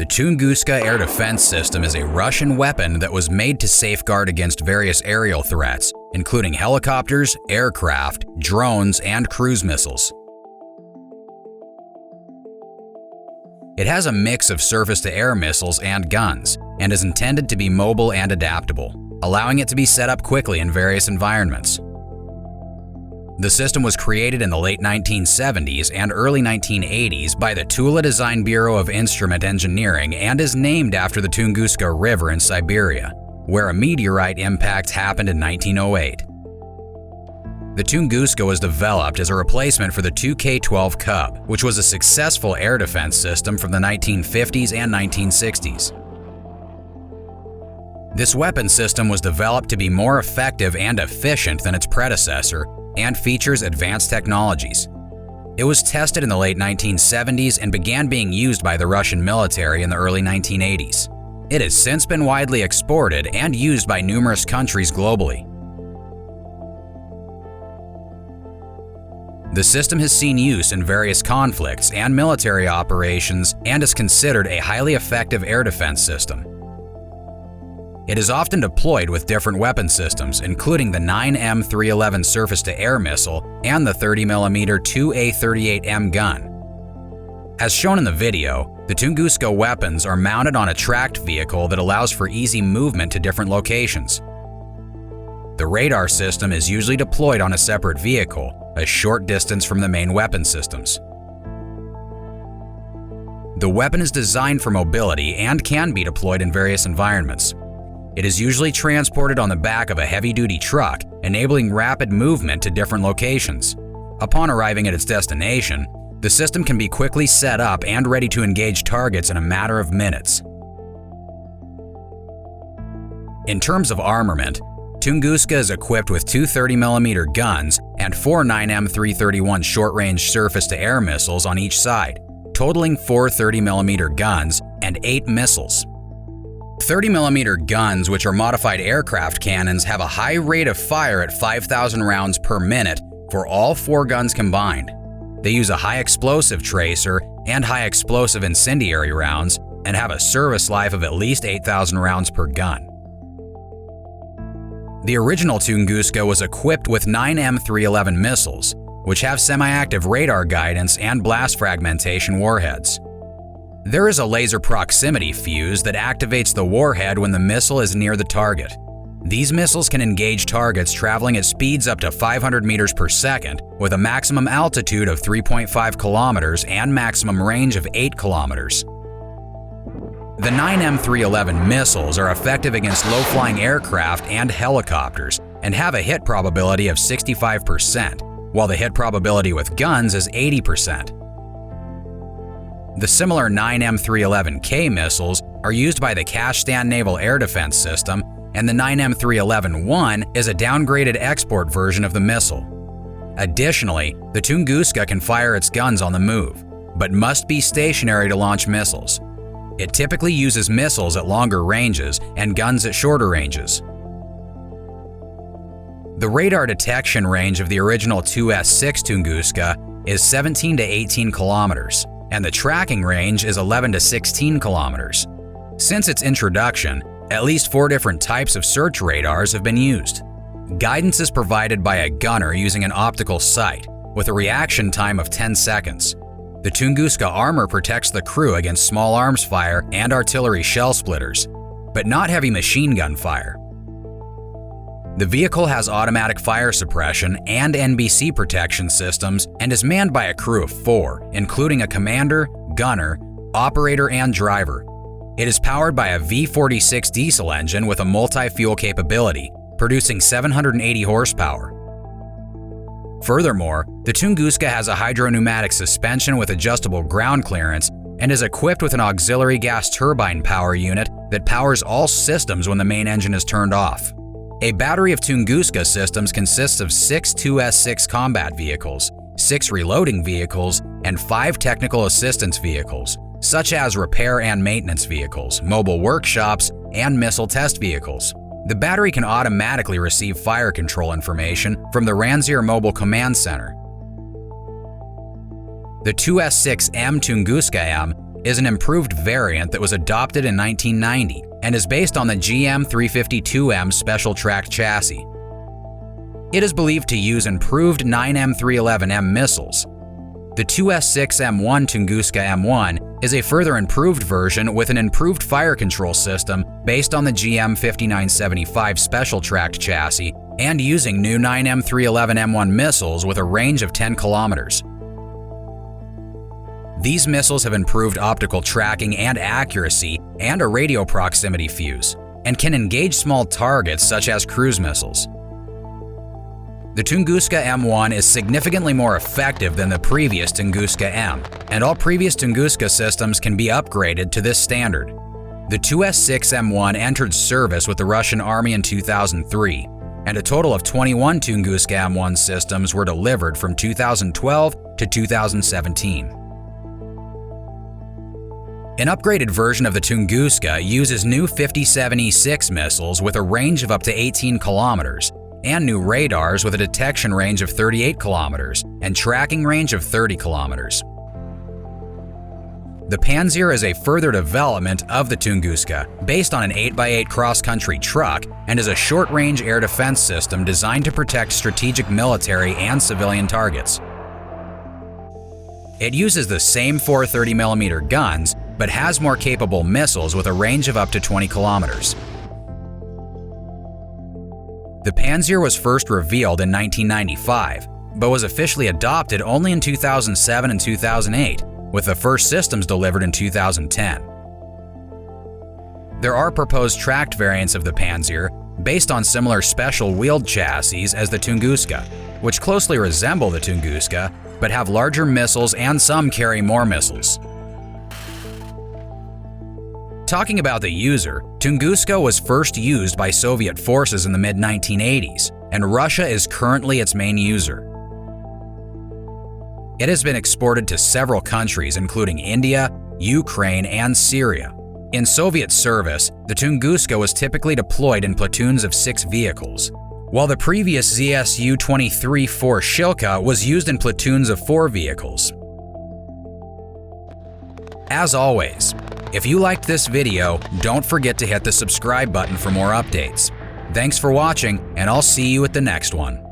The Tunguska air defense system is a Russian weapon that was made to safeguard against various aerial threats, including helicopters, aircraft, drones, and cruise missiles. It has a mix of surface-to-air missiles and guns, and is intended to be mobile and adaptable, allowing it to be set up quickly in various environments. The system was created in the late 1970s and early 1980s by the Tula Design Bureau of Instrument Engineering and is named after the Tunguska River in Siberia, where a meteorite impact happened in 1908. The Tunguska was developed as a replacement for the 2K-12 Cub, which was a successful air defense system from the 1950s and 1960s. This weapon system was developed to be more effective and efficient than its predecessor and features advanced technologies. It was tested in the late 1970s and began being used by the Russian military in the early 1980s. It has since been widely exported and used by numerous countries globally. The system has seen use in various conflicts and military operations and is considered a highly effective air defense system. It is often deployed with different weapon systems, including the 9M311 surface-to-air missile and the 30mm 2A38M gun. As shown in the video, the Tunguska weapons are mounted on a tracked vehicle that allows for easy movement to different locations. The radar system is usually deployed on a separate vehicle, a short distance from the main weapon systems. The weapon is designed for mobility and can be deployed in various environments. It is usually transported on the back of a heavy-duty truck, enabling rapid movement to different locations. Upon arriving at its destination, the system can be quickly set up and ready to engage targets in a matter of minutes. In terms of armament, Tunguska is equipped with two 30mm guns and four 9M331 short-range surface-to-air missiles on each side, totaling four 30mm guns and 8 missiles. 30mm guns, which are modified aircraft cannons, have a high rate of fire at 5,000 rounds per minute for all 4 guns combined. They use a high explosive tracer and high explosive incendiary rounds and have a service life of at least 8,000 rounds per gun. The original Tunguska was equipped with 9M311 missiles, which have semi-active radar guidance and blast fragmentation warheads. There is a laser proximity fuse that activates the warhead when the missile is near the target. These missiles can engage targets traveling at speeds up to 500 meters per second with a maximum altitude of 3.5 kilometers and maximum range of 8 kilometers. The 9M311 missiles are effective against low-flying aircraft and helicopters and have a hit probability of 65%, while the hit probability with guns is 80%. The similar 9M311K missiles are used by the Kashtan Naval Air Defense System, and the 9M311-1 is a downgraded export version of the missile. Additionally, the Tunguska can fire its guns on the move, but must be stationary to launch missiles. It typically uses missiles at longer ranges and guns at shorter ranges. The radar detection range of the original 2S6 Tunguska is 17 to 18 kilometers, and the tracking range is 11 to 16 kilometers. Since its introduction, at least 4 different types of search radars have been used. Guidance is provided by a gunner using an optical sight, with a reaction time of 10 seconds. The Tunguska armor protects the crew against small arms fire and artillery shell splitters, but not heavy machine gun fire. The vehicle has automatic fire suppression and NBC protection systems and is manned by a crew of 4, including a commander, gunner, operator, and driver. It is powered by a V46 diesel engine with a multi-fuel capability, producing 780 horsepower. Furthermore, the Tunguska has a hydropneumatic suspension with adjustable ground clearance and is equipped with an auxiliary gas turbine power unit that powers all systems when the main engine is turned off. A battery of Tunguska systems consists of 6 2S6 combat vehicles, 6 reloading vehicles, and 5 technical assistance vehicles, such as repair and maintenance vehicles, mobile workshops, and missile test vehicles. The battery can automatically receive fire control information from the Pantsir Mobile Command Center. The 2S6M Tunguska M is an improved variant that was adopted in 1990 and is based on the GM 352M special tracked chassis. It is believed to use improved 9M311M missiles. The 2S6M1 Tunguska M1 is a further improved version with an improved fire control system based on the GM 5975 special tracked chassis and using new 9M311M1 missiles with a range of 10 kilometers. These missiles have improved optical tracking and accuracy and a radio proximity fuse, and can engage small targets such as cruise missiles. The Tunguska M1 is significantly more effective than the previous Tunguska M, and all previous Tunguska systems can be upgraded to this standard. The 2S6M1 entered service with the Russian Army in 2003, and a total of 21 Tunguska M1 systems were delivered from 2012 to 2017. An upgraded version of the Tunguska uses new 57E6 missiles with a range of up to 18 kilometers, and new radars with a detection range of 38 kilometers and tracking range of 30 kilometers. The Pantsir is a further development of the Tunguska based on an 8x8 cross-country truck and is a short-range air defense system designed to protect strategic military and civilian targets. It uses the same 430mm guns, but has more capable missiles with a range of up to 20 kilometers. The Pantsir was first revealed in 1995, but was officially adopted only in 2007 and 2008, with the first systems delivered in 2010. There are proposed tracked variants of the Pantsir based on similar special wheeled chassis as the Tunguska, which closely resemble the Tunguska, but have larger missiles and some carry more missiles. Talking about the user, Tunguska was first used by Soviet forces in the mid-1980s, and Russia is currently its main user. It has been exported to several countries including India, Ukraine, and Syria. In Soviet service, the Tunguska was typically deployed in platoons of 6 vehicles, while the previous ZSU-23-4 Shilka was used in platoons of 4 vehicles. As always, if you liked this video, don't forget to hit the subscribe button for more updates. Thanks for watching, and I'll see you at the next one.